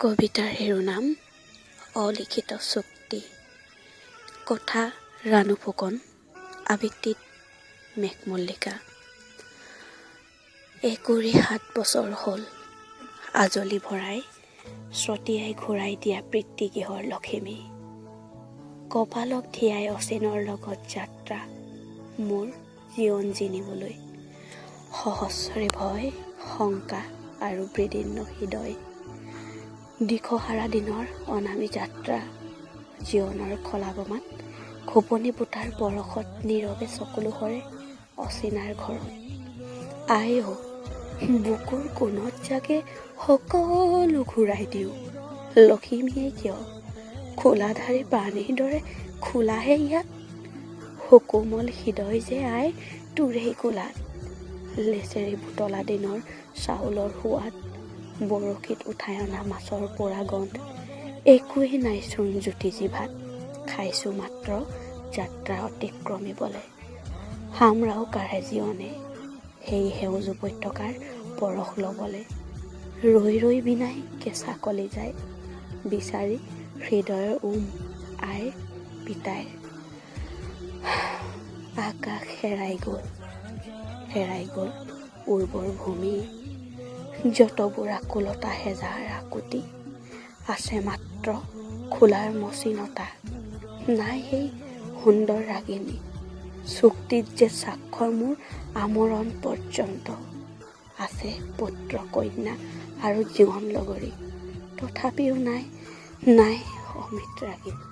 কবিতাৰ শিৰোনাম অলিখিত চুক্তি। কথা ৰাণু ফুকন, আবৃত্তিত মেঘমল্লিকা। 7 বছৰ হ'ল আজলি ভৰাই ছটিয়াই ঘূৰাই দিয়া পিতৃগৃহৰ লখিমী। কপালক ধিয়াই অচিনৰ লগত যাত্ৰা মোৰ জীৱন জিনিবলৈ। সহস্ৰে ভয়, শংকা আৰু বিদীৰ্ণ হৃদয়। দিশহাৰা দিনৰ অনামী যাত্ৰা জীৱনৰ খলাবমাত খোপনি পোতাৰ বৰষত নীৰৱে চকুলো সৰে অচিনাৰ ঘৰত। আই অ, বুকুৰ কোণত জাগে সকলো ঘূৰাই দিওঁ। লখিমীয়ে কিয় খোলাধাৰী প্ৰাণীৰ দৰে খোলাহে ইয়াত। সুকোমল হৃদয় যে আই তোৰেই কোলাত। লেচেৰি বুটলা দিনৰ চাউলৰ সোৱাদ, বৰশীত উঠাই অনা মাছৰ পোৰা গন্ধ, একোৱেই নাইচোন জুতি জিভাত। খাইছোঁ মাত্ৰ যাত্ৰা অতিক্ৰমিবলে। হামৰাও কাঢ়ে জীৱনে সেই সেউজ উপত্যকাৰ পৰশ লবলে। ৰৈ ৰৈ বিনাই কেঁচা কলিজাই বিচাৰি হৃদয়ৰ আইৰ পিতাইৰ। আকাশ হেৰাই গ'ল উৰ্বৰ ভূমি। যতবোৰ আকুলতা হেজাৰ আকুতি, আছে মাত্ৰ খোলাৰ মসৃণতা। নাই সেই সুন্দৰ ৰাগিনী, চুক্তিত যে স্বাক্ষৰ মোৰ আমৰণ পৰ্যন্ত। আছে পুত্ৰ কন্যা আৰু জীৱন লগৰী, তথাপিও নাই অমৃত ৰাগিনী।